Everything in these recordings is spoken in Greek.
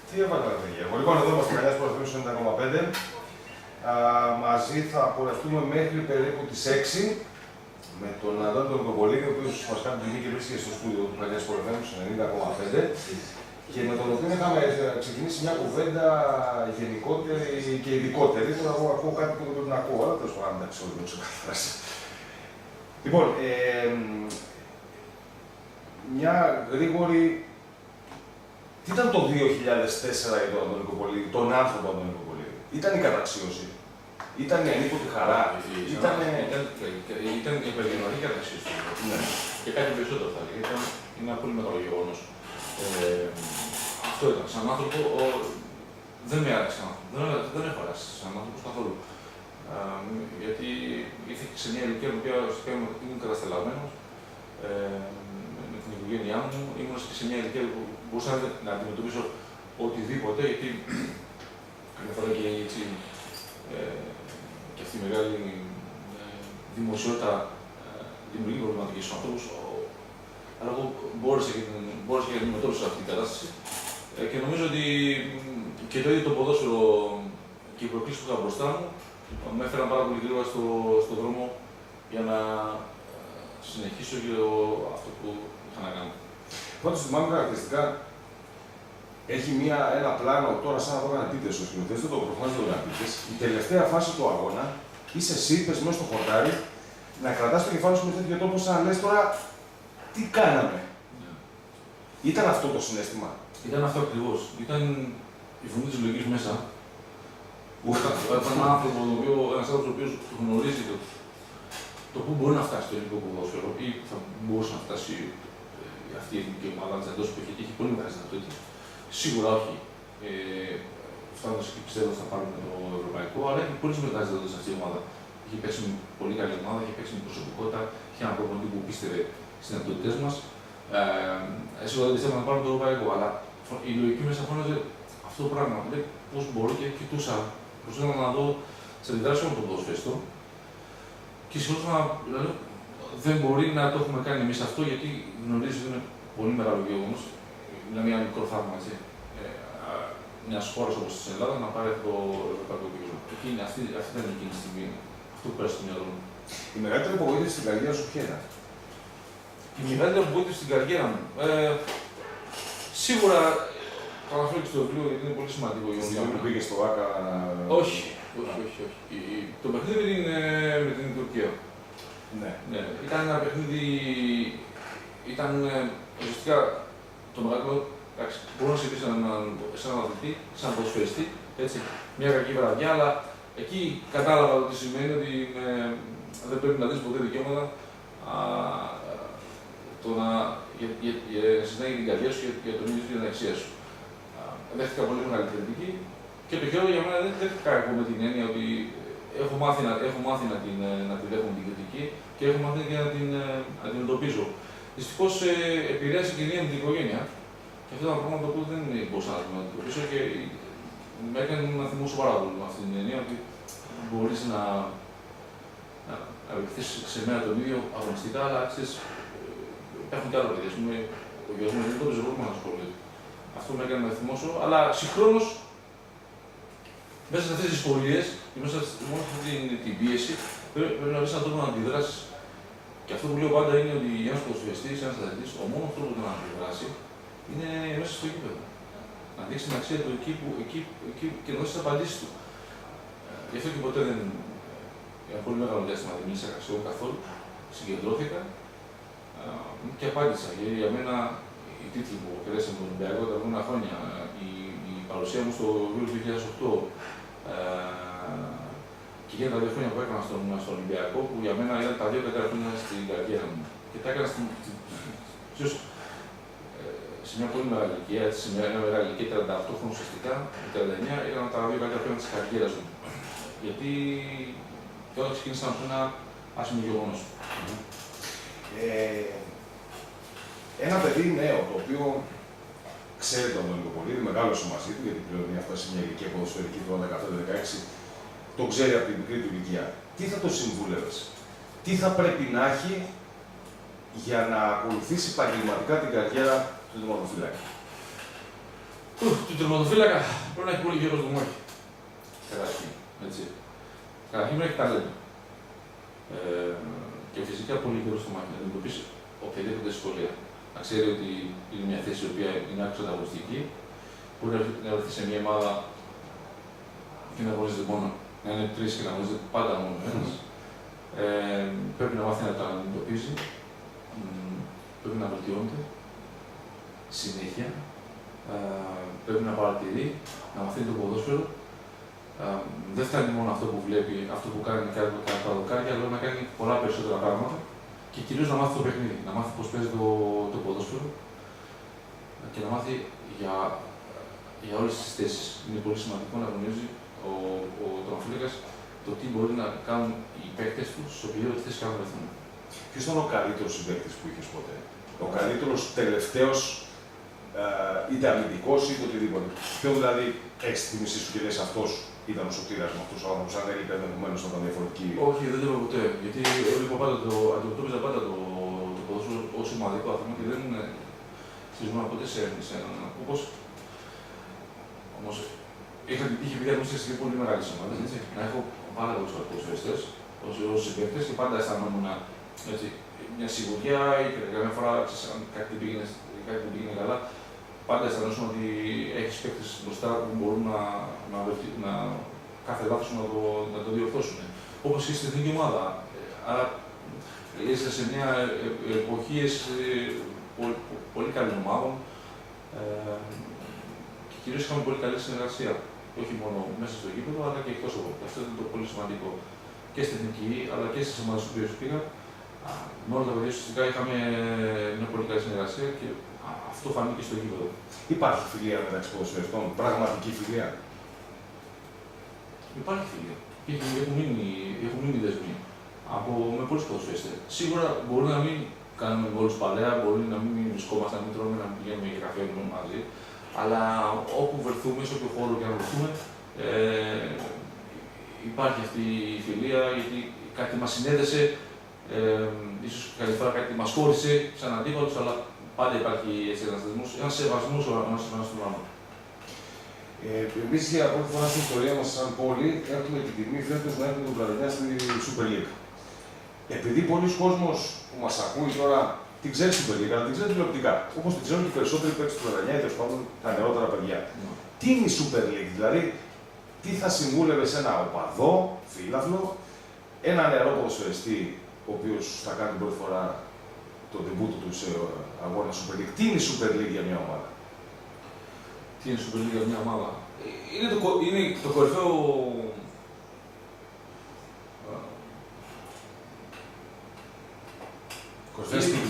Τι έβαλα, παιδιά. Λοιπόν, εδώ είμαστε Καλιάς Πορευθύμους 90,5. Μαζί θα πορευτούμε μέχρι περίπου τις 6 με τον Αντώνη τον Νικοπολίδη, ο οποίος μας κάνει την τιμή και βρίσκεται στο στούντιο του Καλιάς Πορευθύμους 90,5 και με τον οποίο είχαμε ξεκινήσει μια κουβέντα γενικότερη και ειδικότερη. Τώρα εγώ ακούω κάτι που δεν πρέπει να ακούω, αλλά τέλος πάντων, εντάξει, όλοι δεν ξεκαθαράσει. Λοιπόν, μια γρήγορη. Τι ήταν το 2004 για τον Αντώνη Νικοπολίδη, τον άνθρωπο Αντώνη Νικοπολίδη? Ήταν η καταξίωση, ήταν η ανίποτη χαρά, ήταν η επαγγελματική καταξίωση. Ναι. Και κάτι περισσότερο θα έλεγα. Είναι ένα πολύ μεγάλο γεγονός. Αυτό ήταν. Σαν άνθρωπο, δεν με άρεσε σαν άνθρωπο. Δεν έχω αρέσει σαν άνθρωπο καθόλου. Γιατί ήρθε σε μια ηλικία που ήμουν καταστελαγμένος με την οικογένειά μου. Ήμουν και σε μια ηλικία που μπορούσα να αντιμετωπίσω οτιδήποτε, γιατί καμιά φορά και έτσι και αυτή η μεγάλη δημοσιότητα δημιουργεί προβληματικές στους ανθρώπους. Αλλά εγώ μπόρεσα και αντιμετώπισα αυτή την κατάσταση και νομίζω ότι και το ίδιο το ποδόσφαιρο και οι προκλήσεις που είχα μπροστά μου με έφεραν πάρα πολύ γρήγορα στον δρόμο για να συνεχίσω και αυτό που είχα να κάνω. Πάντως, θυμάμαι χαρακτηριστικά, έχει ένα πλάνο τώρα σαν να το έκανε επίτες ο σκηνοθέτης, δεν το προφανώς δεν το έκανε επίτες. Η τελευταία φάση του αγώνα, είσαι εσύ, πες μέσα στο χορτάρι, να κρατάς το κεφάλι σου με τέτοιο τρόπο σαν να λες τώρα τι κάναμε. Ήταν αυτό το συναίσθημα? Ήταν αυτό ακριβώς. Ήταν η φωνή της λογικής μέσα. Ήταν ένας άνθρωπος ο οποίος γνωρίζει το πού μπορεί να φτάσει το ελληνικό ποδόσφαιρο ή θα μπορούσε να φτάσει αυτή η εθνική ομάδα της εντός που έχει πολύ μεγάλες δυνατότητες. Σίγουρα όχι. Φτάνοντας εκεί πιστεύω ότι θα πάρουμε το ευρωπαϊκό, αλλά έχει πολύ μεγάλες δυνατότητες αυτή η ομάδα. Έχει παίξει με πολύ καλή ομάδα, έχει παίξει με προσωπικότητα, έχει ένα προπονητή που πίστευε στις δυνατότητες μας. Σίγουρα δεν πιστεύω να πάρουμε το ευρωπαϊκό, αλλά η λογική μέσα φώναζε αυτό το πράγμα. Λέει πώς μπορώ και κοιτούσα. Προσπαθούσα να δω τις αντιδράσεις όλων των ποδοσφαιριστών και σίγουρα δεν μπορεί να το έχουμε κάνει εμείς αυτό, γιατί γνωρίζει ότι είναι πολύ μεγάλο γεγονός. Είναι ένα μικρό θαύμα, έτσι. Μιας χώρας όπως της Ελλάδα να πάρει το ευρωπαϊκό κύριο. Αυτή ήταν εκείνη τη στιγμή. Αυτό που πέρασε στο μυαλό μου. Η μεγαλύτερη απογοήτευση στην καριέρα σου ποια ήταν? Η μεγαλύτερη απογοήτευση στην καριέρα μου. Σίγουρα το αναφέρω και στο βιβλίο γιατί είναι πολύ σημαντικό για μένα. Που πήγε στο ΆΚΑ. Όχι. Το παιχνίδι με την Τουρκία. Ναι. Ήταν ένα παιχνίδι. Ήταν ουσιαστικά το μεγάλο. Μπορώ να συζητήσω σε έναν αθλητή, σε έναν ποδοσφαιριστή, μια κακή βραδιά, αλλά εκεί κατάλαβα ότι σημαίνει ότι δεν πρέπει να δεις ποτέ δικαιώματα για να συνέχει την καρδιά σου για τον ίδιο την αξία σου. Δέχτηκα πολύ μεγάλη κριτική και το χειρότερο για μένα δεν δέχτηκα εγώ με την έννοια ότι έχω μάθει να τη δέχομαι την κριτική και έχω μάθει και να την αντιμετωπίζω. Δυστυχώς επηρέασε και την οικογένεια. Και αυτό ήταν ένα πράγμα που δεν μπορούσα να αντιμετωπίσω και με έκανε να θυμώσω πάρα πολύ με αυτή την έννοια ότι μπορείς να απευθυνθείς σε μένα τον ίδιο αγωνιστικά, αλλά υπάρχουν και άλλα παιδιά. Ο γιος μου δεν το παίζει ρόλο να ασχολείται. Αυτό με έκανε να θυμώσω, αλλά συγχρόνως μέσα σε αυτές τις δυσκολίες και μέσα σε αυτή την πίεση πρέπει να βρεις έναν τρόπο να αντιδράσεις. Και αυτό που λέω πάντα είναι ότι ένας ποδοσφαιριστής, ένας αθλητής, ο μόνος τρόπος να αντιδράσει είναι μέσα στο γήπεδο. Να δείξει την αξία του εκεί και να δώσει τις απαντήσεις του. Γι' αυτό και ποτέ δεν. Για ένα πολύ μεγάλο διάστημα δεν μίλησα σχεδόν καθόλου. Συγκεντρώθηκα και απάντησα. Γιατί για μένα οι τίτλοι που κερδίσαμε τον Ολυμπιακό τα προηγούμενα χρόνια, η παρουσία μου στο Euro 2008 και για τα 2 χρόνια που έκανα στον Ολυμπιακό, που για μένα ήταν τα 2 καλύτερα χρόνια στην καριέρα μου. Και τα έκανα σε μια πολύ μεγάλη ηλικία, σε μια μεγάλη ηλικία 38 χρόνια ουσιαστικά, 39, έκανα τα 2 καλύτερα χρόνια της καριέρας μου. Γιατί και όταν ξεκίνησα να πω ένα άσχημο γεγονός. Ένα παιδί νέο, το οποίο ξέρει τον Νικοπολίδη, μεγάλωσε μαζί του, γιατί πλέον είναι αυτά σε μια ηλικία ποδοσφαιρική του 15-16, το ξέρει από την μικρή του ηλικία. Τι θα το συμβούλευες? Τι θα πρέπει να έχει για να ακολουθήσει επαγγελματικά την καριέρα του τερματοφύλακα? Του τερματοφύλακα πρέπει να έχει πολύ γερό δομάκι. Καταρχήν. Καταρχήν πρέπει να έχει ταλέντο. Και φυσικά πολύ γερό δομάκι να αντιμετωπίσει οποιαδήποτε δυσκολία. Να ξέρει ότι είναι μια θέση η οποία είναι άκρως ανταγωνιστική, μπορεί να βρεθεί σε μια ομάδα και να αγωνίζεται μόνο, να είναι τρεις και να αγωνίζεται πάντα μόνο ένας. Πρέπει να μάθει να τα αντιμετωπίζει, πρέπει να βελτιώνεται συνέχεια, πρέπει να παρατηρεί, να μαθαίνει το ποδόσφαιρο. Δεν φτάνει μόνο αυτό που βλέπει, αυτό που κάνει κατά τα δοκάρια, αλλά να κάνει πολλά περισσότερα πράγματα και κυρίως να μάθει το παιχνίδι, να μάθει πώς παίζει το ποδόσφαιρο και να μάθει για όλες τις θέσεις. Είναι πολύ σημαντικό να γνωρίζει ο τερματοφύλακας το τι μπορεί να κάνουν οι παίκτες του σε οποιαδήποτε θέση κάνουν βρεθούν. Ποιος ήταν ο καλύτερος συμπαίκτης που είχες ποτέ? Ο καλύτερος τελευταίος, είτε αμυντικός είτε οτιδήποτε? Ποιον δηλαδή έχεις τη μισή σου και λες αυτός ήταν ο σωτήρας με αυτούς τους άνθρωπους, αν έλειπε ενδεχομένως να ήταν διαφορετική? Όχι, δεν το είπα ποτέ. Γιατί αντιμετώπιζα πάντα το ποδόσφαιρο ως ομαδικό άθλημα και δεν στηριζόμουν ποτέ σε έναν. Όμως είχα την τύχη, επειδή ακούστηκε σε πολύ μεγάλες ομάδες, να έχω πάρα πολλούς ποδοσφαιριστές ως συμπαίκτες και πάντα αισθανόμουν μια σιγουριά ή καμιά φορά αν κάτι δεν πήγαινε καλά, πάντα αισθανόμουν ότι έχεις παίκτες μπροστά που μπορούν να κάθε λάθος να το διορθώσουν. Όπως και στην εθνική ομάδα. Άρα είσαι σε μια εποχή πολύ καλών ομάδων και κυρίως είχαμε πολύ καλή συνεργασία. Όχι μόνο μέσα στο γήπεδο, αλλά και εκτός από αυτό. Αυτό ήταν το πολύ σημαντικό. Και στην εθνική, αλλά και στις ομάδες στις οποίες πήγα. Με όλα τα παιδιά ουσιαστικά είχαμε μια πολύ καλή συνεργασία και αυτό φάνηκε στο γήπεδο. Υπάρχει φιλία μεταξύ ποδοσφαιριστών, πραγματική φιλία? Υπάρχει φιλία. Έχουν μείνει δεσμοί με πολλούς ποδοσφαιριστές. Σίγουρα μπορεί να μην κάνουμε γκολ παρέα, μπορεί να μην βρισκόμαστε, να μην τρώμε, να μην πηγαίνουμε για καφέ μαζί. Αλλά όπου βρεθούμε, σε όποιο χώρο και να βρεθούμε, υπάρχει αυτή η φιλία, γιατί κάτι μας συνέδεσε, ίσως καλή φορά κάτι μας χώρισε σαν αντίπαλους, αλλά πάντα υπάρχει ένας σεβασμός ο ένας στον άλλο. Εμείς για πρώτη φορά στην ιστορία μας, σαν πόλη, έχουμε την τιμή φέτος να έχουμε τον Πλαρονιά στη Super League. Επειδή πολλοί κόσμος που μας ακούει τώρα την ξέρει Super League, αλλά την ξέρει τηλεοπτικά. Όπως την ξέρουν και οι περισσότεροι παίκτες του Πλαρονιά ή τέλος πάντων τα νεότερα παιδιά. Τι είναι η Super League, δηλαδή, τι θα συμβούλευε σε ένα οπαδό, φίλαθλο, ένα νεαρό ποδοσφαιριστή, ο οποίος θα κάνει την πρώτη φορά το ντεμπούτο του σε αγώνα Super League? Τι είναι η Super League για μια ομάδα? Τι είναι η Super League για μια ομάδα? Είναι το κορυφαίο.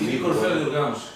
Είναι η κορυφαία διοργάνωση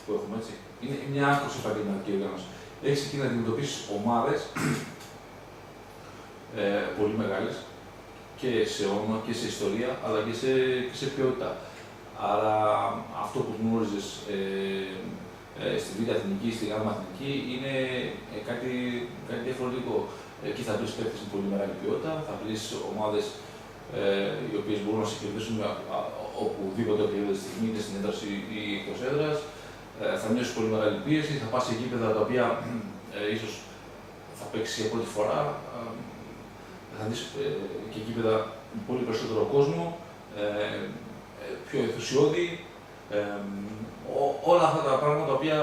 που έχουμε, έτσι. Είναι μια άκρως επαγγελματική οργάνωση. Έχεις εκεί να αντιμετωπίσεις ομάδες πολύ μεγάλες και σε όνομα και σε ιστορία, αλλά και σε ποιότητα. Άρα αυτό που γνώριζες στη Β' Εθνική, στη Γ' Εθνική, είναι κάτι διαφορετικό. Εκεί θα βρεις παίκτες με πολύ μεγάλη ποιότητα, θα βρεις ομάδες οι οποίες μπορούν να σε κερδίσουν οπουδήποτε οποιαδήποτε στιγμή, είτε στην ένταση ή εκτός έδρας. Θα νιώσεις πολύ μεγάλη πίεση, θα πας σε γήπεδα τα οποία ίσως θα παίξεις για πρώτη φορά. Θα δεις και γήπεδα με πολύ περισσότερο κόσμο, πιο ενθουσιώδη. Όλα αυτά τα πράγματα τα οποία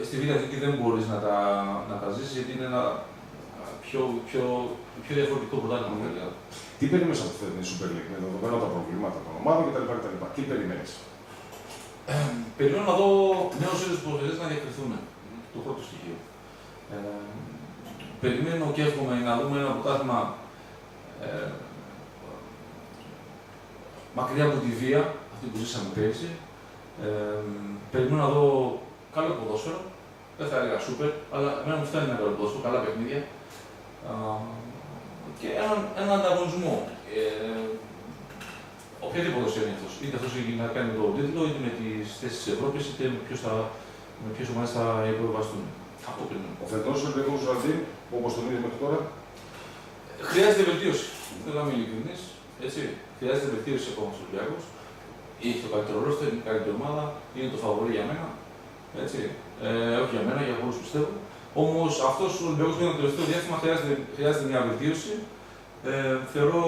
στη Β' Εθνική δεν μπορείς να τα ζήσεις, γιατί είναι ένα πιο διαφορετικό πρωτάθλημα. Τι περιμένεις από τη φετινή Super League, με δεδομένα τα προβλήματα των ομάδων κτλ. Τι περιμένεις? Περιμένω να δω νέους είδους ποδοσφαιριστές να διακριθούν. Το πρώτο στοιχείο. Περιμένω και εύχομαι να δούμε ένα πρωτάθλημα μακριά από τη βία, αυτή που ζήσαμε πέρυσι. Περιμένω να δω καλό ποδόσφαιρο, δεν θα έλεγα σούπερ, αλλά εμένα μου φτάνει ένα καλό ποδόσφαιρο, καλά παιχνίδια και έναν ανταγωνισμό. Οποιαδήποτε είναι αυτός. Είτε αυτός να κάνει τον τίτλο, είτε με τις θέσεις της Ευρώπης, είτε με ποιες ομάδες θα υποβιβαστούν. Αυτό περιμένω. Ο φετινός Ολυμπιακός Ραντίν, όπως τον είδες μέχρι τώρα, χρειάζεται βελτίωση. Δεν θα είμαι ειλικρινής. Χρειάζεται βελτίωση ακόμα στους Ολυμπιακούς. έχει το καλύτερο ρόστερ, είναι η καλύτερη ομάδα, είναι το φαβορί για μένα. Έτσι. Όχι για μένα, για πολλούς πιστεύω. Όμως αυτός ο Ολυμπιακός που είναι το τελευταίο διάστημα χρειάζεται μια βελτίωση. Θεωρώ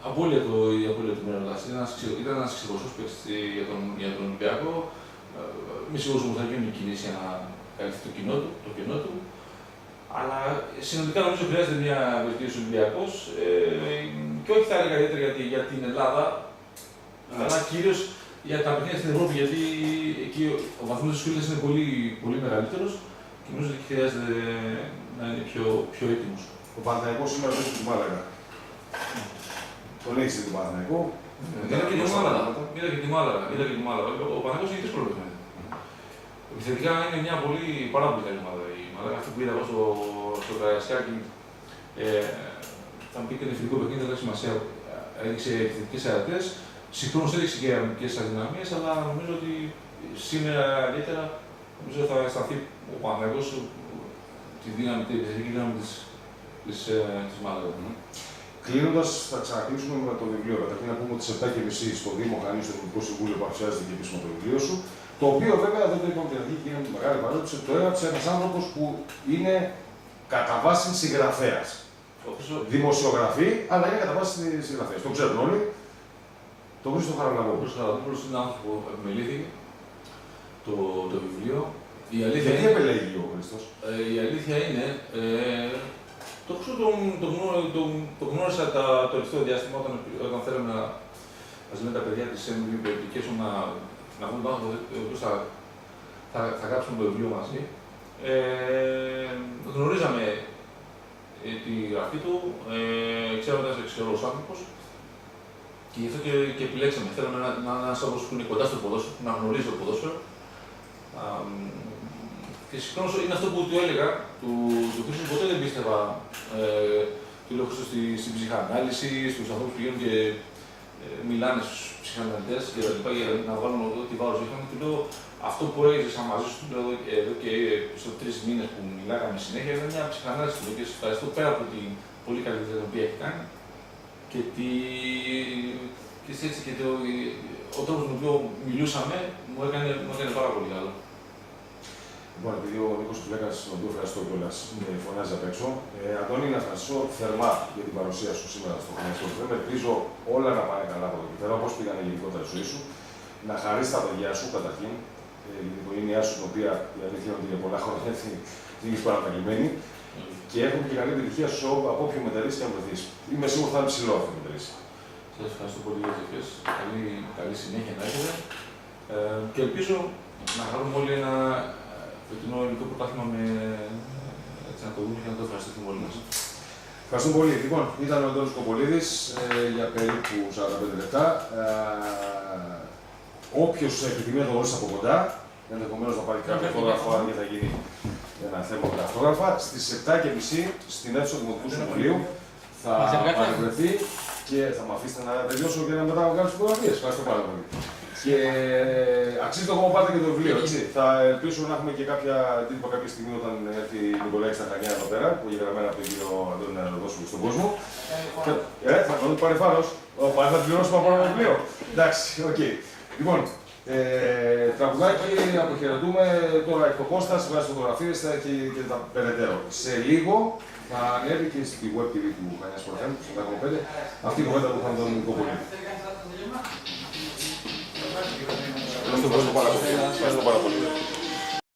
απόλυτο του Μενολάς. Ήταν ένας ξεχωριστός παίκτης για τον Ολυμπιακό. Μη σίγουρος όμως θα γίνουν κινήσεις για να καλυφθεί το κενό του. Αλλά συνολικά νομίζω χρειάζεται μια βελτίωση ο Ολυμπιακός. Και όχι θα έλεγα ιδιαίτερα για την Ελλάδα, αλλά κυρίως για τα παιχνίδια στην Ευρώπη, γιατί εκεί ο βαθμός της φίλης είναι πολύ, πολύ μεγαλύτερος και νομίζω ότι χρειάζεται να είναι πιο έτοιμος. Ο Παναθηναϊκός σήμερα βρίσκεται στην Μάλαγα. Τον έχεις δει τον Παναθηναϊκό. Είδα και τη Μάλαγα. Ο Παναθηναϊκός έχει δύσκολο παιχνίδι. Επιθετικά είναι μια πάρα πολύ καλή ομάδα. Η Μάλαγα, αυτή που είδα εγώ στο Καραϊσκάκι, θα μου πείτε είναι φιλικό παιχνίδι, δεν έχει σημασία. Έδειξε επιθετικές αρατές. Συγχρόνως έδειξε και αμυντικές αδυναμίες, αλλά νομίζω ότι σήμερα ιδιαίτερα θα αισθανθεί ο Παναθηναϊκός την επιθετική δύναμη της Μάλαγα. Κλείνοντας, θα ξανακλείσουμε με το βιβλίο. Καταρχήν να πούμε ότι σε 7:30 στο Δήμο Χανίων, στο Ελληνικό Συμβούλιο, παρουσιάζεται και επίσημα το βιβλίο σου. Το οποίο βέβαια δεν το είπαμε την αρχή και είναι μεγάλη παράδοση. Το έγραψε ένας άνθρωπος που είναι κατά βάση συγγραφέας. Δημοσιογραφή, αλλά είναι κατά βάση συγγραφέας. Το ξέρουν όλοι. Το Χρήστο Χαραλαμπόπουλο. Ο Χαραλαμπόπουλος είναι άνθρωπος που επιμελήθηκε το βιβλίο. Γιατί επελέγει ο Χρήστος? Η αλήθεια είναι, το γνώρισα το τελευταίο διάστημα όταν θέλαμε να μας λένε τα παιδιά της MBB Publication να βγουν πάνω από το θα γράψουμε το βιβλίο μαζί. Γνωρίζαμε τη γραφή του, ξέραμε ότι ήταν εξαιρετικός άνθρωπος και γι' αυτό και επιλέξαμε. Θέλαμε να είναι ένας άνθρωπος που είναι κοντά στο ποδόσφαιρο, που να γνωρίζει το ποδόσφαιρο. Και συγχρόνως είναι αυτό που του έλεγα, του Χρήστου ποτέ δεν πίστευα, του λέω στην ψυχανάλυση, στους ανθρώπους που πηγαίνουν και μιλάνε στους ψυχαναλυτές και τα λοιπά για να βγάλουν ό,τι βάρος είχαμε. Του λέω αυτό που έζησα μαζί σου εδώ και στο 3 μήνες που μιλάγαμε συνέχεια ήταν μια ψυχανάλυση του και σας ευχαριστώ πέρα από την πολύ καλή δουλειά που έχει κάνει και ο τρόπος με τον οποίο μιλούσαμε μου έκανε πάρα πολύ καλό. Λοιπόν, επειδή ο Νίκος Φλέκας, τον οποίο ευχαριστώ κιόλας, φωνάζει απ' έξω, Αντώνη, να ευχαριστώ θερμά για την παρουσία σου σήμερα στο Χρονικό Φρέμ. Ελπίζω όλα να πάνε καλά από εδώ και πέρα, όπως πήγανε γενικότερα η ζωή σου. Να χαρείς τα παιδιά σου καταρχήν, την οικογένειά σου, την οποία η αλήθεια είναι ότι για πολλά χρόνια είναι παραπαγγελμένη. Και έχουμε και καλή επιτυχία σου από όποιο μετερρήσει και αν βρεθείς. Είμαι σίγουρο ότι θα είναι ψηλό αυτή η μετερρήση. Σας ευχαριστώ πολύ για τις ευχές. Καλή συνέχεια να έχετε. Και ελπίζω να χαρούμε όλοι ένα φετινό ελληνικό πρωτάθλημα να το δούμε και να το ευχαριστούμε όλοι μας. Ευχαριστούμε πολύ. Λοιπόν, ήταν ο Αντώνης Κοπολίδης για περίπου 45 λεπτά. Όποιος επιθυμεί να το γνωρίσει από κοντά, ενδεχομένως να πάρει κάποιο αυτόγραφο, αν και θα γίνει ένα θέμα με τα αυτόγραφα, στις 7:30 στην αίθουσα του Δημοτικού Συμβουλίου θα παρευρεθεί και θα με αφήσετε να τελειώσω και να μετά να κάνω φωτογραφίες. Ευχαριστώ πάρα πολύ. Και αξίζει το ακόμα πάτε και το βιβλίο, έτσι. Θα ελπίσω να έχουμε και κάποια τύπο κάποια στιγμή όταν έρθει η Νικολάκη στα Χανιά εδώ πέρα, που είναι γραμμένα από τον κύριο Αντώνη να δώσουμε στον κόσμο. Θα το πάρει φάνος. Θα πληρώσουμε από ένα βιβλίο. Εντάξει, οκ. Λοιπόν, τραγουδάκι, αποχαιρετούμε. Τώρα εκ το Κώστας, βγάζει φωτογραφίες και τα περαιτέρω. Σε λίγο θα ανέβει και στη web TV του Χανιά Sport FM, στο 105, αυτή η κομμένα που είχαμε τον Νικό Πολίτη. Ευχαριστώ πάρα πολύ.